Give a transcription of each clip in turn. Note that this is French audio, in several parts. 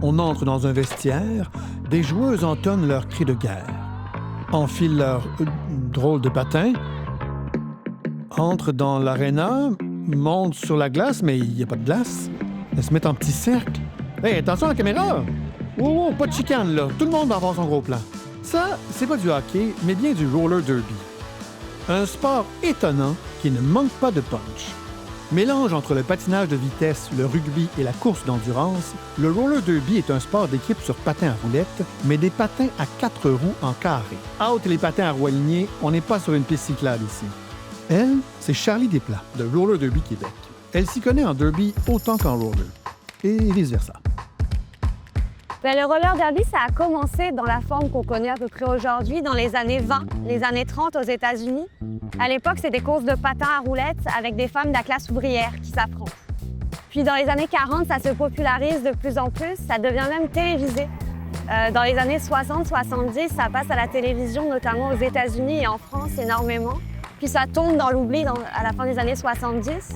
On entre dans un vestiaire, des joueuses entonnent leurs cris de guerre, enfilent leurs drôles de patins, entrent dans l'aréna, montent sur la glace, mais il n'y a pas de glace. Elles se mettent en petit cercle. Hey, attention à la caméra! Oh, pas de chicane, là. Tout le monde va avoir son gros plan. Ça, c'est pas du hockey, mais bien du roller derby. Un sport étonnant qui ne manque pas de punch. Mélange entre le patinage de vitesse, le rugby et la course d'endurance, le roller derby est un sport d'équipe sur patins à roulettes, mais des patins à 4 roues en carré. Out les patins à roues alignées, on n'est pas sur une piste cyclable ici. Elle, c'est Charlie Desplats, de Roller Derby Québec. Elle s'y connaît en derby autant qu'en roller. Et vice-versa. Bien, le roller derby, ça a commencé dans la forme qu'on connaît à peu près aujourd'hui, dans les années 20, les années 30 aux États-Unis. À l'époque, c'est des courses de patins à roulettes avec des femmes de la classe ouvrière qui s'affrontent. Puis dans les années 40, ça se popularise de plus en plus, ça devient même télévisé. Dans les années 60-70, ça passe à la télévision, notamment aux États-Unis et en France énormément. Puis ça tombe dans l'oubli à la fin des années 70.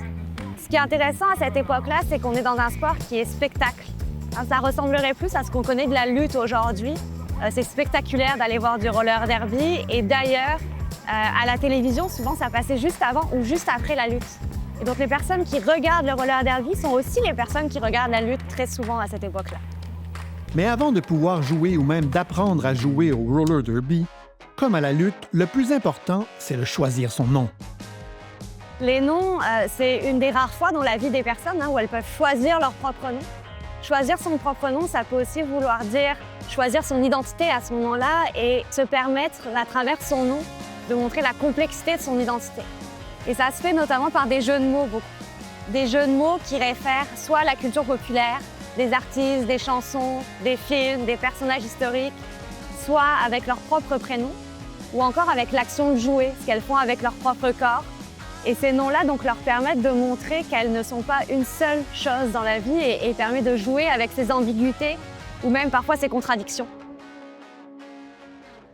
Ce qui est intéressant à cette époque-là, c'est qu'on est dans un sport qui est spectacle. Alors, ça ressemblerait plus à ce qu'on connaît de la lutte aujourd'hui. C'est spectaculaire d'aller voir du roller derby. Et d'ailleurs, à la télévision, souvent, ça passait juste avant ou juste après la lutte. Et donc, les personnes qui regardent le roller derby sont aussi les personnes qui regardent la lutte très souvent à cette époque-là. Mais avant de pouvoir jouer ou même d'apprendre à jouer au roller derby, comme à la lutte, le plus important, c'est de choisir son nom. Les noms, c'est une des rares fois dans la vie des personnes où elles peuvent choisir leur propre nom. Choisir son propre nom, ça peut aussi vouloir dire choisir son identité à ce moment-là et se permettre, à travers son nom, de montrer la complexité de son identité. Et ça se fait notamment par des jeux de mots, beaucoup. Des jeux de mots qui réfèrent soit à la culture populaire, des artistes, des chansons, des films, des personnages historiques, soit avec leur propre prénom, ou encore avec l'action de jouer, ce qu'elles font avec leur propre corps. Et ces noms-là donc leur permettent de montrer qu'elles ne sont pas une seule chose dans la vie et permet de jouer avec ces ambiguïtés ou même parfois ces contradictions.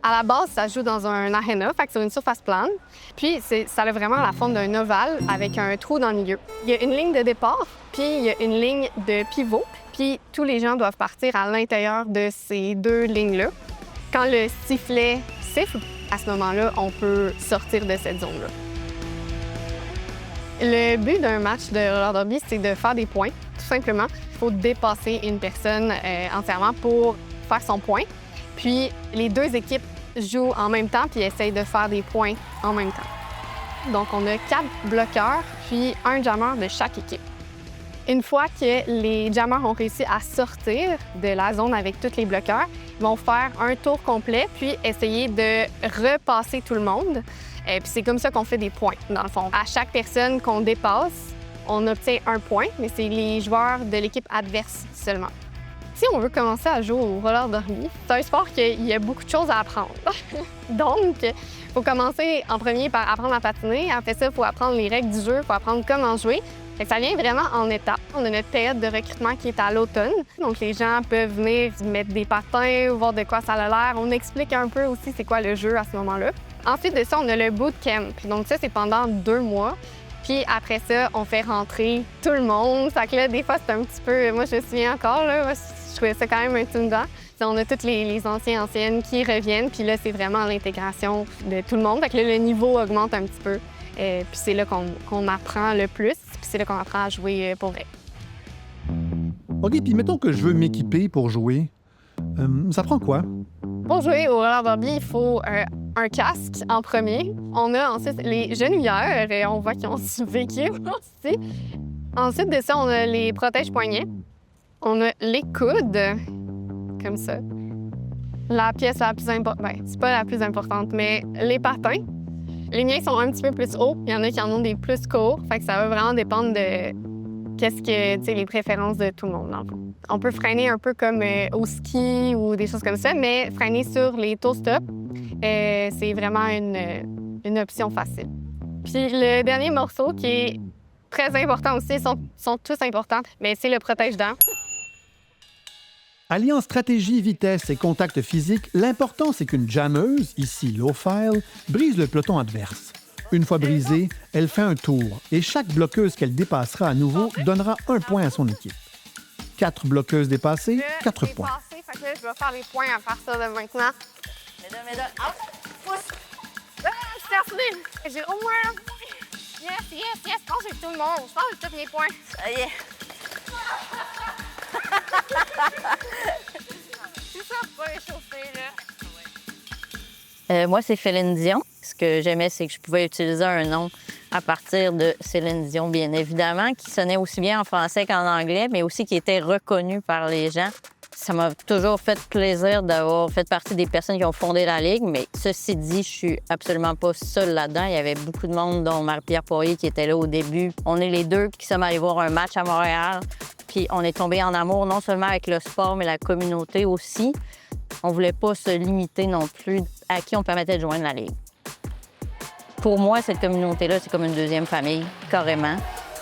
À la base, ça joue dans un aréna, fait que sur une surface plane. Puis ça a vraiment la forme d'un ovale avec un trou dans le milieu. Il y a une ligne de départ, puis il y a une ligne de pivot. Puis tous les gens doivent partir à l'intérieur de ces deux lignes-là. Quand le sifflet siffle, à ce moment-là, on peut sortir de cette zone-là. Le but d'un match de roller derby, c'est de faire des points, tout simplement. Il faut dépasser une personne entièrement pour faire son point. Puis les deux équipes jouent en même temps puis essayent de faire des points en même temps. Donc on a 4 bloqueurs puis un jammer de chaque équipe. Une fois que les jammers ont réussi à sortir de la zone avec tous les bloqueurs, ils vont faire un tour complet puis essayer de repasser tout le monde. Puis c'est comme ça qu'on fait des points, dans le fond. À chaque personne qu'on dépasse, on obtient un point, mais c'est les joueurs de l'équipe adverse seulement. Si on veut commencer à jouer au roller derby, c'est un sport qu'il y a beaucoup de choses à apprendre. Donc, il faut commencer en premier par apprendre à patiner. Après ça, il faut apprendre les règles du jeu, il faut apprendre comment jouer. Fait que ça vient vraiment en étapes. On a notre période de recrutement qui est à l'automne. Donc, les gens peuvent venir mettre des patins, voir de quoi ça a l'air. On explique un peu aussi c'est quoi le jeu à ce moment-là. Ensuite de ça, on a le bootcamp. Donc ça, c'est pendant 2 mois. Puis après ça, on fait rentrer tout le monde. Fait que là, des fois, c'est un petit peu... Moi, je me souviens encore, là, je trouvais ça quand même intimidant. On a toutes les anciennes qui reviennent. Puis là, c'est vraiment l'intégration de tout le monde. Fait que là, le niveau augmente un petit peu. Puis c'est là qu'on apprend le plus. Puis c'est là qu'on apprend à jouer pour vrai. OK, puis mettons que je veux m'équiper pour jouer. Ça prend quoi? Pour jouer au roller derby, il faut un casque en premier. On a ensuite les genouillères, et on voit qu'ils ont survécu aussi. Ensuite de ça, on a les protège-poignets. On a les coudes, comme ça. La pièce la plus importante, c'est pas la plus importante, mais les patins. Les miens sont un petit peu plus hauts. Il y en a qui en ont des plus courts. Fait que ça va vraiment dépendre de les préférences de tout le monde, dans le fond. On peut freiner un peu comme au ski ou des choses comme ça, mais freiner sur les toe-stop, c'est vraiment une option facile. Puis le dernier morceau qui est très important aussi, sont tous importants, mais c'est le protège-dents. Alliant stratégie, vitesse et contact physique, l'important, c'est qu'une jammeuse, ici low-file, brise le peloton adverse. Une fois brisée, elle fait un tour et chaque bloqueuse qu'elle dépassera à nouveau donnera un point à son équipe. 4 bloqueuses dépassées, Je 4 l'ai points. passé, fait que là, je vais faire les points à partir de maintenant. Mesdames, out! Pousse! Ah, c'est terminé! J'ai au moins un point! Yes, yes, yes! Je pense que j'ai tout le monde. Je pense que j'ai tous mes points. Ça y est. C'est ça, pas échauffé, là. Moi, c'est Céline Dion. Ce que j'aimais, c'est que je pouvais utiliser un nom à partir de Céline Dion, bien évidemment, qui sonnait aussi bien en français qu'en anglais, mais aussi qui était reconnu par les gens. Ça m'a toujours fait plaisir d'avoir fait partie des personnes qui ont fondé la Ligue, mais ceci dit, je suis absolument pas seule là-dedans. Il y avait beaucoup de monde, dont Marie-Pierre Poirier, qui était là au début. On est les deux qui sommes allés voir un match à Montréal, puis on est tombés en amour non seulement avec le sport, mais la communauté aussi. On voulait pas se limiter non plus à qui on permettait de joindre la Ligue. Pour moi, cette communauté-là, c'est comme une deuxième famille, carrément.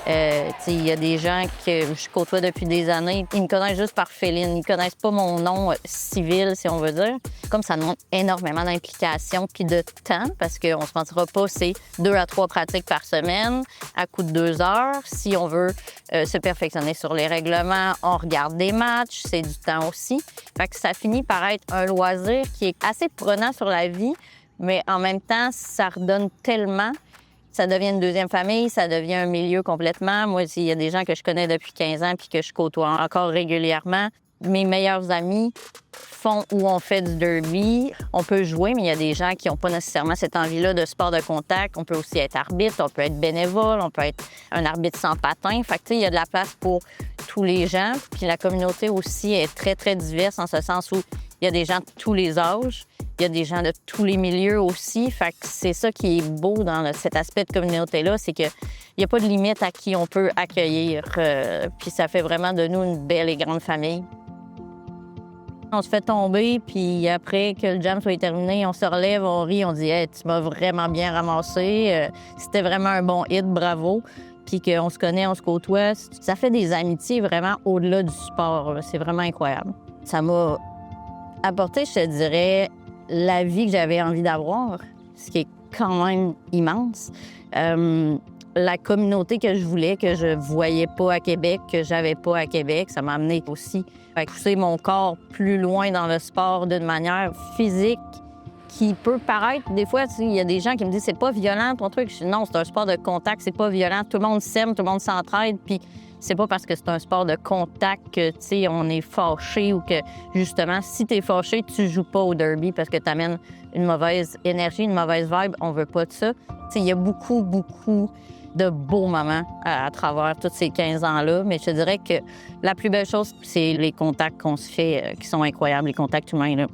Il y a des gens que je côtoie depuis des années, ils me connaissent juste par Féline. Ils connaissent pas mon nom civil, si on veut dire. Comme ça demande énormément d'implication puis de temps, parce qu'on se mentira pas, c'est 2 à 3 pratiques par semaine, à coup de 2 heures. Si on veut se perfectionner sur les règlements, on regarde des matchs, c'est du temps aussi. Fait que ça finit par être un loisir qui est assez prenant sur la vie, mais en même temps, ça redonne tellement. Ça devient une deuxième famille, ça devient un milieu complètement. Moi, il y a des gens que je connais depuis 15 ans puis que je côtoie encore régulièrement. Mes meilleurs amis font ou ont fait du derby. On peut jouer, mais il y a des gens qui n'ont pas nécessairement cette envie-là de sport de contact. On peut aussi être arbitre, on peut être bénévole, on peut être un arbitre sans patin. Fait que, il y a de la place pour tous les gens. Puis la communauté aussi est très, très diverse en ce sens où il y a des gens de tous les âges. Il y a des gens de tous les milieux aussi. Fait que c'est ça qui est beau dans cet aspect de communauté-là, c'est qu'il n'y a pas de limite à qui on peut accueillir. Puis ça fait vraiment de nous une belle et grande famille. On se fait tomber, puis après que le jam soit terminé, on se relève, on rit, on dit hey, « tu m'as vraiment bien ramassé, c'était vraiment un bon hit, bravo ». Puis qu'on se connaît, on se côtoie. Ça fait des amitiés vraiment au-delà du sport. C'est vraiment incroyable. Ça m'a apporté, je te dirais, la vie que j'avais envie d'avoir, ce qui est quand même immense. La communauté que je voulais, que je voyais pas à Québec, que j'avais pas à Québec, ça m'a amené aussi à pousser mon corps plus loin dans le sport d'une manière physique qui peut paraître, des fois, il y a des gens qui me disent « c'est pas violent ton truc ». Je dis « non, c'est un sport de contact, c'est pas violent, tout le monde s'aime, tout le monde s'entraide ». Puis c'est pas parce que c'est un sport de contact que, tu sais, on est fâché ou que, justement, si t'es fâché, tu joues pas au derby parce que t'amènes une mauvaise énergie, une mauvaise vibe. On veut pas de ça. Tu sais, il y a beaucoup, beaucoup de beaux moments à travers tous ces 15 ans-là. Mais je te dirais que la plus belle chose, c'est les contacts qu'on se fait qui sont incroyables, les contacts humains, là.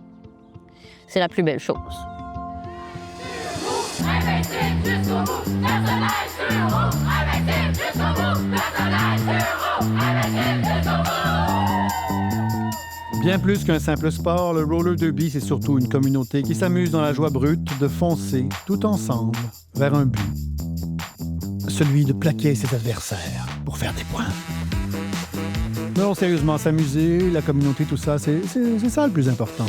C'est la plus belle chose. Bien plus qu'un simple sport, le roller derby, c'est surtout une communauté qui s'amuse dans la joie brute de foncer tout ensemble vers un but. Celui de plaquer ses adversaires pour faire des points. Non, sérieusement, s'amuser, la communauté, tout ça, c'est ça le plus important.